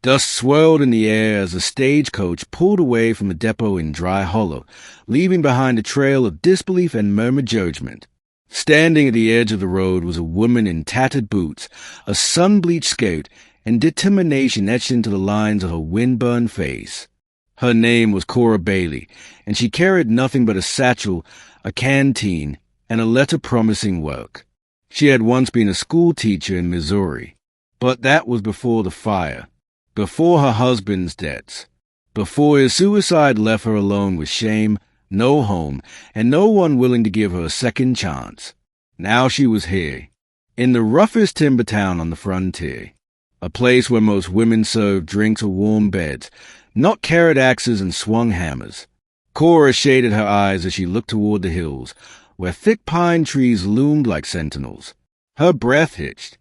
Dust swirled in the air as a stagecoach pulled away from the depot in Dry Hollow, leaving behind a trail of disbelief and murmured judgment. Standing at the edge of the road was a woman in tattered boots, a sun-bleached skirt, and determination etched into the lines of her wind-burned face. Her name was Cora Bailey, and she carried nothing but a satchel, a canteen, and a letter promising work. She had once been a school teacher in Missouri, but that was before the fire, before her husband's debts, before his suicide left her alone with shame, no home, and no one willing to give her a second chance. Now she was here, in the roughest timber town on the frontier, a place where most women served drinks or warm beds, not carried axes and swung hammers. Cora shaded her eyes as she looked toward the hills, where thick pine trees loomed like sentinels. Her breath hitched.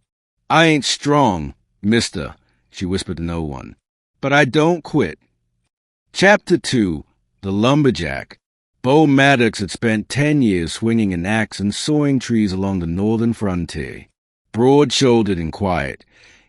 "I ain't strong, mister," she whispered to no one, "but I don't quit." Chapter 2. The Lumberjack. Beau Maddox had spent 10 years swinging an axe and sawing trees along the northern frontier. Broad-shouldered and quiet,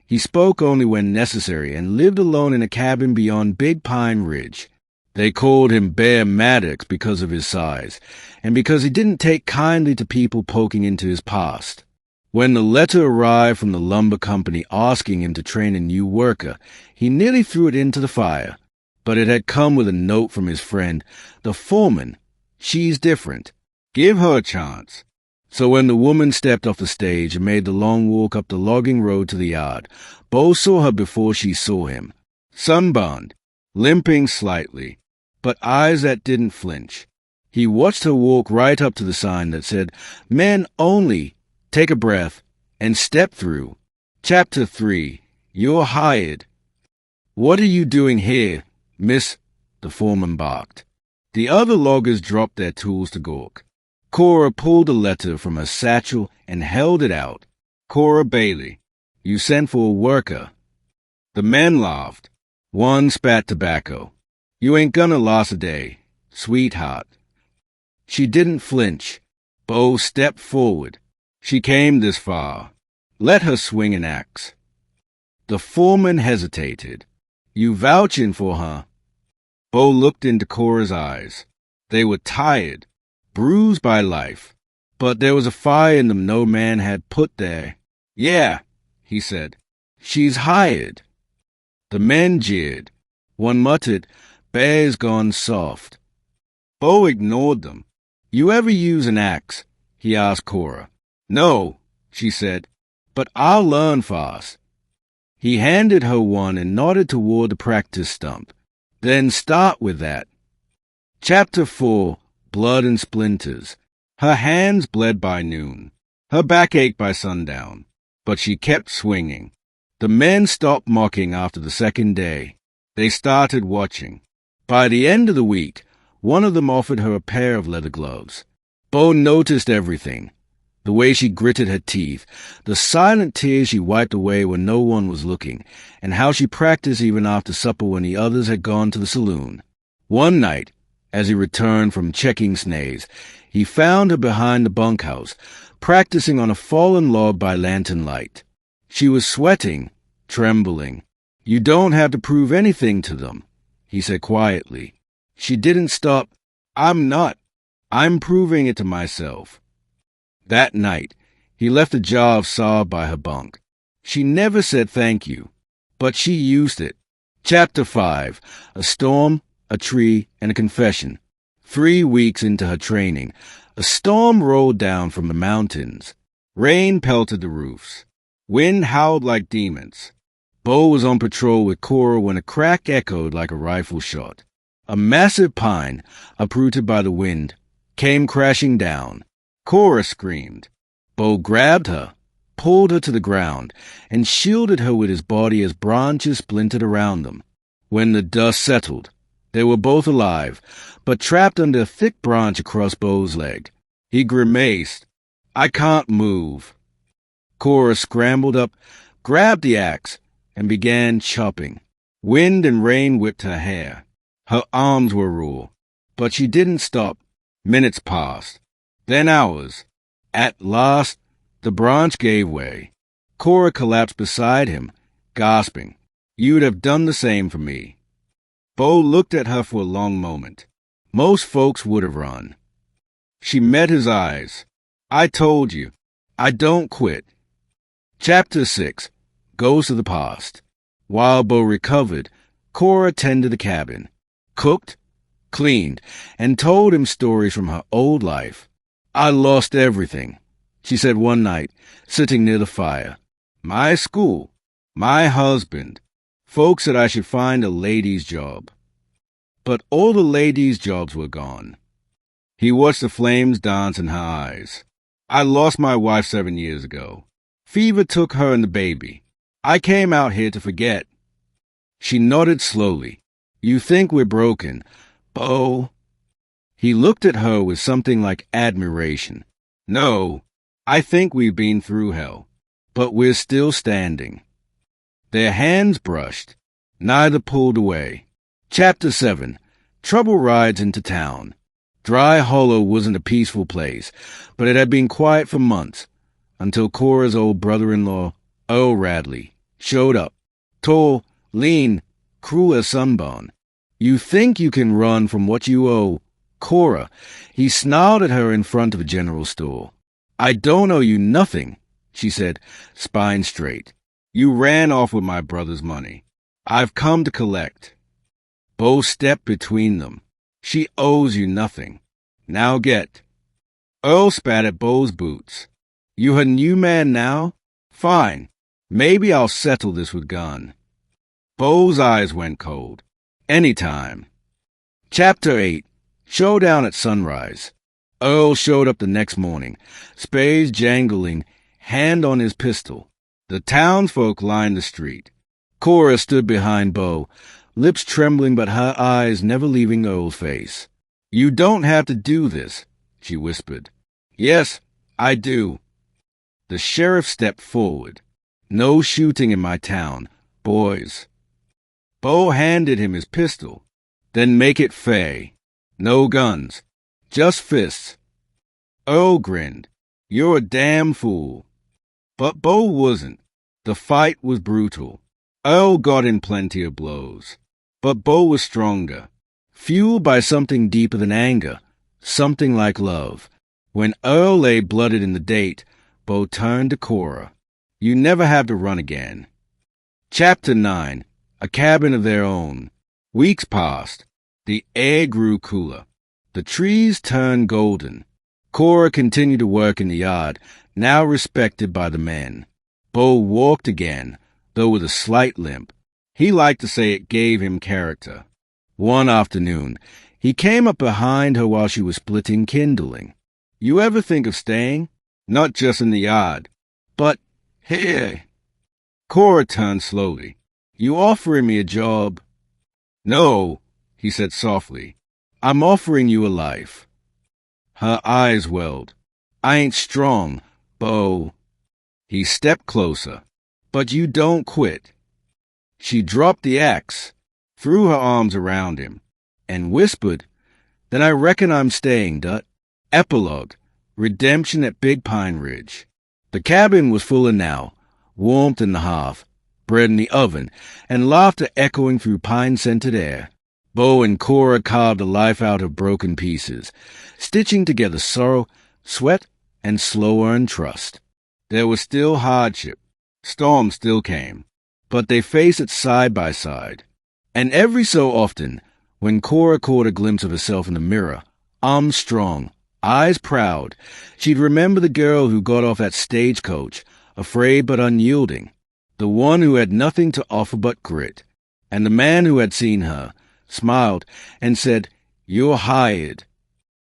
he spoke only when necessary and lived alone in a cabin beyond Big Pine Ridge. They called him Beau Maddox because of his size, and because he didn't take kindly to people poking into his past. When the letter arrived from the lumber company asking him to train a new worker, he nearly threw it into the fire. But it had come with a note from his friend, the foreman. "She's different. Give her a chance." So when the woman stepped off the stage and made the long walk up the logging road to the yard, Beau saw her before she saw him. Sunburned, limping slightly, but eyes that didn't flinch. He watched her walk right up to the sign that said, "Men only. Take a breath and step through." Chapter 3. You're hired. "What are you doing here, miss?" the foreman barked. The other loggers dropped their tools to gawk. Cora pulled a letter from her satchel and held it out. "Cora Bailey, you sent for a worker." The men laughed. One spat tobacco. "You ain't gonna last a day, sweetheart." She didn't flinch. Beau stepped forward. She came this far. Let her swing an axe. The foreman hesitated. "You vouching for her?" Beau looked into Cora's eyes. They were tired, bruised by life, but there was a fire in them no man had put there. "Yeah," he said. "She's hired." The men jeered. One muttered, "Bear's gone soft." Beau ignored them. "You ever use an axe?" he asked Cora. "No," she said, "but I'll learn fast." He handed her one and nodded toward the practice stump. "Then start with that." Chapter 4. Blood and Splinters. Her hands bled by noon. Her back ached by sundown. But she kept swinging. The men stopped mocking after the second day. They started watching. By the end of the week, one of them offered her a pair of leather gloves. Beau noticed everything. The way she gritted her teeth, the silent tears she wiped away when no one was looking, and how she practiced even after supper when the others had gone to the saloon. One night, as he returned from checking snays, he found her behind the bunkhouse, practicing on a fallen log by lantern light. She was sweating, trembling. "You don't have to prove anything to them," he said quietly. She didn't stop. "I'm not. I'm proving it to myself." That night, he left a jar of salve by her bunk. She never said thank you, but she used it. Chapter 5. A storm, a tree, and a confession. 3 weeks into her training, a storm rolled down from the mountains. Rain pelted the roofs. Wind howled like demons. Beau was on patrol with Cora when a crack echoed like a rifle shot. A massive pine, uprooted by the wind, came crashing down. Cora screamed. Beau grabbed her, pulled her to the ground, and shielded her with his body as branches splintered around them. When the dust settled, they were both alive, but trapped under a thick branch across Beau's leg. He grimaced. "I can't move." Cora scrambled up, grabbed the axe, and began chopping. Wind and rain whipped her hair. Her arms were raw, but she didn't stop. Minutes passed. Then hours. At last, the branch gave way. Cora collapsed beside him, gasping. You'd have done the same for me." Beau looked at her for a long moment. Most folks would have run. She met his eyes. "I told you, I don't quit." Chapter 6 goes to the past. While Beau recovered, Cora tended the cabin, cooked, cleaned, and told him stories from her old life. "I lost everything," she said one night, sitting near the fire. "My school, my husband. Folks said I should find a lady's job. But all the ladies' jobs were gone." He watched the flames dance in her eyes. "I lost my wife 7 years ago. Fever took her and the baby. I came out here to forget." She nodded slowly. "You think we're broken, Beau?" He looked at her with something like admiration. "No, I think we've been through hell, but we're still standing." Their hands brushed. Neither pulled away. Chapter 7 Trouble rides into town. Dry Hollow wasn't a peaceful place, but it had been quiet for months, until Cora's old brother-in-law, Earl Radley, showed up. Tall, lean, cruel as sunburn. "You think you can run from what you owe, Cora?" He snarled at her in front of a general store. "I don't owe you nothing," she said, spine straight. "You ran off with my brother's money. I've come to collect." Beau stepped between them. "She owes you nothing. Now get." Earl spat at Beau's boots. "You her new man now? Fine. Maybe I'll settle this with Gunn." Beau's eyes went cold. "Anytime." Chapter 8 Showdown at sunrise. Earl showed up the next morning, spades jangling, hand on his pistol. The townsfolk lined the street. Cora stood behind Beau, lips trembling but her eyes never leaving Earl's face. "You don't have to do this," she whispered. "Yes, I do." The sheriff stepped forward. "No shooting in my town, boys." Beau handed him his pistol. "Then make it fair. No guns. Just fists." Earl grinned. "You're a damn fool." But Beau wasn't. The fight was brutal. Earl got in plenty of blows. But Beau was stronger, fueled by something deeper than anger, something like love. When Earl lay blooded in the date, Beau turned to Cora. "You never have to run again." Chapter 9 A cabin of their own. Weeks passed. The air grew cooler. The trees turned golden. Cora continued to work in the yard, now respected by the men. Beau walked again, though with a slight limp. He liked to say it gave him character. One afternoon, he came up behind her while she was splitting kindling. "You ever think of staying? Not just in the yard, but here." Cora turned slowly. "You offering me a job?" "No," he said softly. "I'm offering you a life." Her eyes welled. "I ain't strong, Beau." He stepped closer. "But you don't quit." She dropped the axe, threw her arms around him, and whispered, "Then I reckon I'm staying, Dut." Epilogue Redemption at Big Pine Ridge. The cabin was fuller now, warmth in the hearth, bread in the oven, and laughter echoing through pine-scented air. Beau and Cora carved a life out of broken pieces, stitching together sorrow, sweat, and slow-earned trust. There was still hardship. Storms still came. But they faced it side by side. And every so often, when Cora caught a glimpse of herself in the mirror, arms strong, eyes proud, she'd remember the girl who got off that stagecoach, afraid but unyielding, the one who had nothing to offer but grit, and the man who had seen her, smiled, and said, "You're hired."